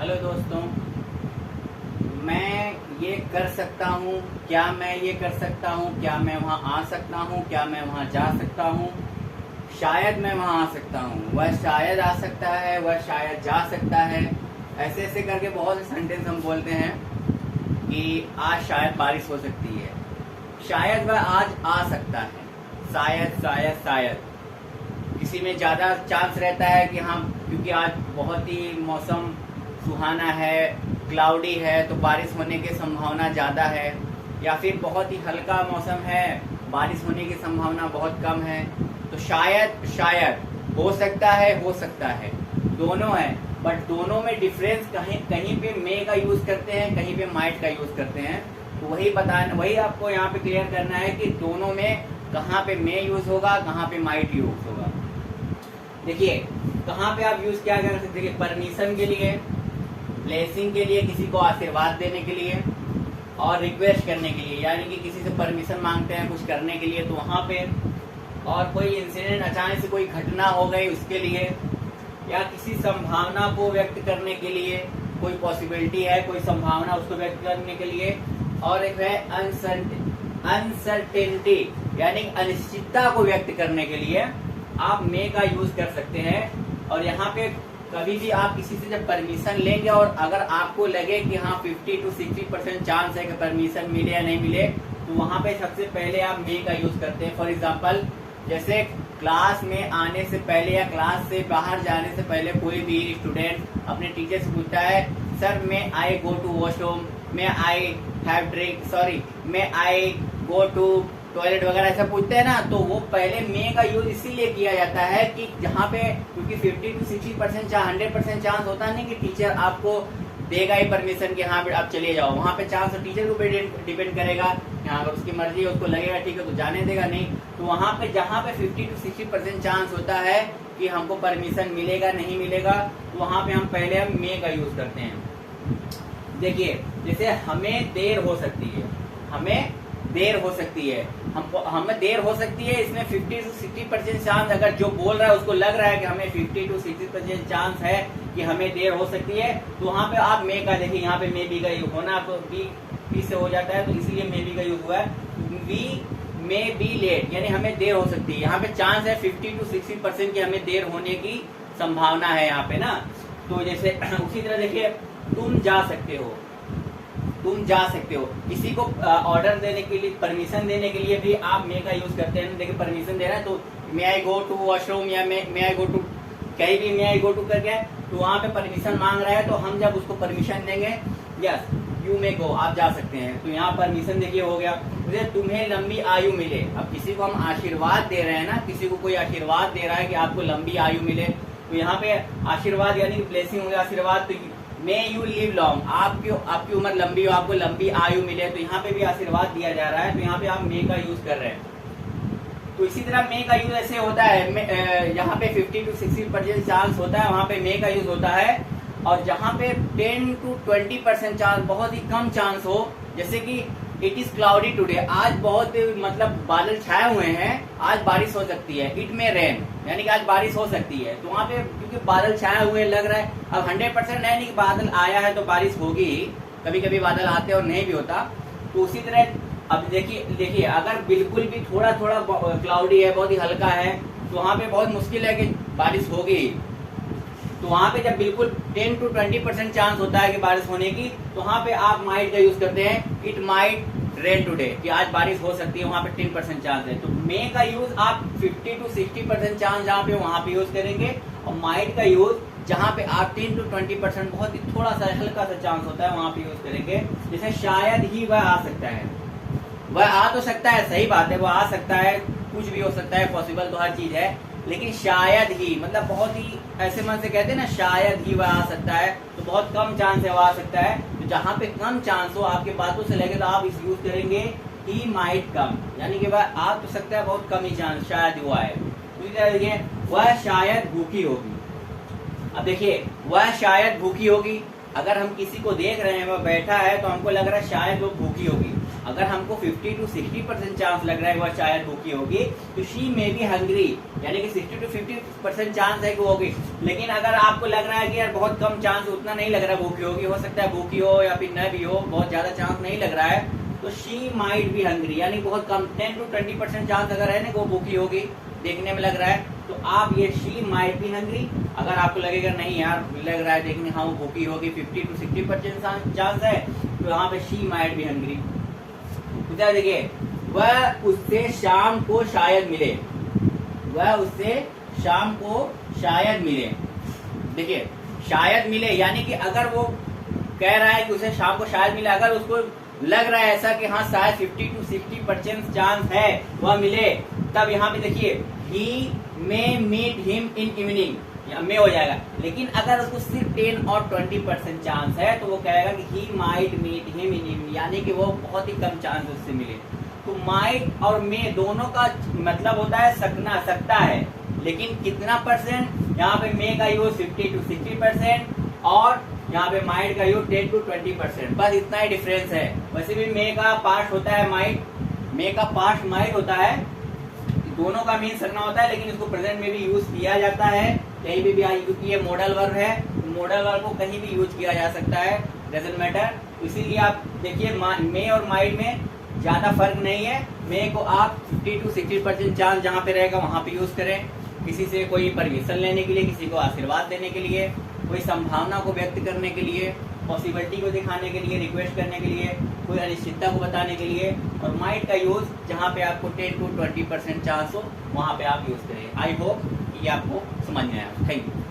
Hello दोस्तों, मैं ये कर सकता हूँ, क्या मैं ये कर सकता हूँ, क्या मैं वहाँ आ सकता हूँ, क्या मैं वहाँ जा सकता हूँ, शायद मैं वहाँ आ सकता हूँ, वह शायद आ सकता है, वह शायद जा सकता है। ऐसे ऐसे करके बहुत से सेंटेंस हम बोलते हैं कि आज शायद बारिश हो सकती है, शायद वह आज आ सकता है, शायद शायद शायद। किसी में ज़्यादा चांस रहता है कि हाँ, क्योंकि आज बहुत ही मौसम सुहाना है, क्लाउडी है, तो बारिश होने की संभावना ज़्यादा है। या फिर बहुत ही हल्का मौसम है, बारिश होने की संभावना बहुत कम है। तो शायद शायद हो सकता है, दोनों है। बट दोनों में डिफरेंस कहीं कहीं पे मे का यूज़ करते हैं, कहीं पे माइट का यूज़ करते हैं। तो वही आपको यहाँ पे क्लियर करना है कि दोनों में कहाँ पे मे यूज़ होगा, कहाँ पे माइट यूज़ होगा। देखिए कहाँ पे आप यूज़ क्या कर सकते हैं, परमिशन के लिए, ब्लेसिंग के लिए, किसी को आशीर्वाद देने के लिए, और रिक्वेस्ट करने के लिए, यानी कि किसी से परमिशन मांगते हैं कुछ करने के लिए तो वहाँ पे, और कोई इंसिडेंट अचानक से कोई घटना हो गई उसके लिए, या किसी संभावना को व्यक्त करने के लिए, कोई पॉसिबिलिटी है, कोई संभावना उसको व्यक्त करने के लिए। और एक है अनसर्टेनिटी, यानी अनिश्चितता को व्यक्त करने के लिए आप मे का यूज कर सकते हैं। और यहाँ पे कभी भी आप किसी से जब परमिशन लेंगे और अगर आपको लगे कि हाँ 50 to 60% चांस है कि परमिशन मिले या नहीं मिले, तो वहाँ पे सबसे पहले आप मे का यूज करते हैं। फॉर एग्जांपल, जैसे क्लास में आने से पहले या क्लास से बाहर जाने से पहले कोई भी स्टूडेंट अपने टीचर से पूछता है, sir may I go to washroom, may I have drink, sorry may I go to toilet वगैरह ऐसा पूछते हैं ना, तो वो पहले मे का यूज इसीलिए किया जाता है कि जहाँ पे, क्योंकि 50 to 60% 100% चांस होता नहीं कि टीचर आपको देगा ही परमिशन कि हाँ आप चले जाओ। वहाँ पे चांस टीचर को डिपेंड करेगा, यहाँ अगर उसकी मर्जी है, उसको लगेगा ठीक है तो जाने देगा, नहीं तो वहाँ पे जहाँ पे 50 to 60% चांस होता है कि हमको परमिशन मिलेगा नहीं मिलेगा, तो वहाँ पे हम पहले मे का यूज करते हैं। देखिए जैसे हमें देर हो सकती है, हमें देर हो सकती है, हमें देर हो सकती है, इसमें 50 to 60% चांस, अगर जो बोल रहा है उसको लग रहा है कि हमें 50 to 60% चांस है कि हमें देर हो सकती है, तो वहाँ पे आप मे का, देखिए यहाँ पे मे बी का यूज होना, तो बी से हो जाता है, तो इसीलिए मे बी का यूज हुआ है। वी मे बी लेट, यानी हमें देर हो सकती है, यहाँ पे चांस है 50 to 60% की हमें देर होने की संभावना है यहाँ पे ना। तो जैसे उसी तरह देखिए, तुम जा सकते हो, तुम जा सकते हो, किसी को ऑर्डर देने के लिए, परमिशन देने के लिए भी आप मे का यूज करते हैं। देखिए परमिशन दे रहा है तो मे आई गो टू वॉशरूम, या मे आई गो टू, कहीं भी मे आई गो टू करके, तो वहाँ पे परमिशन मांग रहा है, तो हम जब उसको परमिशन देंगे, यस यू मे गो, आप जा सकते हैं, तो यहाँ परमिशन देखिए हो गया। तुम्हें लंबी आयु मिले, अब किसी को हम आशीर्वाद दे रहे हैं ना, किसी को कोई आशीर्वाद दे रहा है कि आपको लंबी आयु मिले, तो यहाँ पे आशीर्वाद यानी कि ब्लेसिंग हो गया, आशीर्वाद। तो मे यू लिव लॉन्ग, आपकी उम्र लंबी हो, आपको लंबी आयु मिले, तो यहाँ पे भी आशीर्वाद दिया जा रहा है, तो यहाँ पे आप मे का यूज कर रहे हैं। तो इसी तरह मे का यूज ऐसे होता है, यहाँ पे 50 to 60% चांस होता है, वहाँ पे मे का यूज होता है। और जहाँ पे 10 to 20% चांस, बहुत ही कम चांस हो, जैसे कि इट इज क्लाउडी टुडे, आज बहुत मतलब बादल छाए हुए हैं, आज बारिश हो सकती है, इट में रेन, यानी कि आज बारिश हो सकती है, तो वहाँ पे क्योंकि बादल छाए हुए लग रहा है, अब 100% है नहीं कि बादल आया है तो बारिश होगी ही, कभी कभी बादल आते और नहीं भी होता। तो उसी तरह अब देखिए अगर बिल्कुल भी थोड़ा थोड़ा क्लाउडी है, बहुत ही हल्का है, तो वहाँ पे बहुत मुश्किल है कि बारिश होगी। तो वहाँ पे जब बिल्कुल 10 to 20% चांस होता है कि बारिश होने की, तो वहाँ पे आप माइट का यूज करते हैं, इट माइट रेन टुडे, कि आज बारिश हो सकती है, वहाँ पे 10% चांस है। तो मे का यूज आप 50 to 60% चांस जहाँ पे वहाँ पे यूज करेंगे, और माइट का यूज जहाँ पे आप 10 to 20% बहुत ही थोड़ा सा हल्का सा चांस होता है, वहाँ पे यूज करेंगे। जैसे शायद ही वह आ सकता है, वह आ तो सकता है, सही बात है, वह आ सकता है, कुछ भी हो सकता है, पॉसिबल तो हर चीज है, लेकिन शायद ही मतलब बहुत ही ऐसे मन से कहते हैं ना, शायद ही वह आ सकता है, तो बहुत कम चांस है वह आ सकता है। तो जहाँ पे कम चांस हो, आपके बातों से लगे, तो आप इस यूज करेंगे ही माइट कम, यानी कि वह आ तो सकता है, बहुत कम ही चांस, शायद हुआ है। तो देखिए वह शायद भूखी होगी, अब देखिए वह शायद भूखी होगी, अगर हम किसी को देख रहे हैं वह बैठा है, तो हमको लग रहा है शायद वो भूखी होगी, अगर हमको 50 to 60% चांस लग रहा है वह शायद भूखी होगी, तो शी में बी हंग्री, यानी कि 60 to 50% चांस है कि वो होगी। लेकिन अगर आपको लग रहा है कि यार बहुत कम चांस, उतना नहीं लग रहा भूखी होगी, हो सकता है भूखी हो या फिर न भी हो, बहुत ज्यादा चांस नहीं लग रहा है, तो शी माइट बी हंग्री, यानी बहुत कम 10 to 20% चांस अगर है ना वो भूखी होगी, देखने में लग रहा है, तो आप ये शी माइट बी हंग्री। अगर आपको लगेगा नहीं यार लग रहा है देखने हाँ वो भूखी होगी, 50 to 60% चांस है, तो यहाँ पे शी माइट बी हंग्री। देखिए, वह उससे शाम को शायद मिले, वह उससे शाम को शायद मिले। देखिए शायद मिले, यानी कि अगर वो कह रहा है कि उसे शाम को शायद मिले, अगर उसको लग रहा है ऐसा कि हाँ शायद 50 to 60% चांस है वह मिले, तब यहाँ पे देखिए he may meet him in evening, में हो जाएगा। लेकिन अगर उसको सिर्फ 10 और 20% चांस है तो वो कहेगा कि he might meet him in evening, यानी कि वो बहुत ही कम चांस उससे मिले। तो माइट और मे दोनों का मतलब होता है सकना, सकता है, लेकिन कितना परसेंट, यहाँ पे मे का यूज 50 to 60% और यहाँ पे माइट का यूज 10 to 20%, बस इतना ही डिफरेंस है। वैसे भी मे का पास्ट होता है माइट, मे का पास्ट माइट होता है, दोनों का मीन सकना होता है, लेकिन इसको प्रेजेंट में भी यूज किया जाता है कहीं भी क्योंकि ये मॉडल वर्ब है, मॉडल वर्ब को कहीं भी यूज किया जा सकता है, डजंट मैटर। इसीलिए आप देखिए मे और माइट में ज्यादा फर्क नहीं है। मे को आप 50 to 60% चांस जहाँ पे रहेगा वहां पे यूज करें, किसी से कोई परमिशन लेने के लिए, किसी को आशीर्वाद देने के लिए, कोई संभावना को व्यक्त करने के लिए, पॉसिबिलिटी को दिखाने के लिए, रिक्वेस्ट करने के लिए, कोई अनिश्चितता को बताने के लिए। और माइट का यूज जहाँ पे आपको 10 to 20% चांस हो वहां पे आप यूज करें। आई होप ये आपको समझ में आया। Thank you.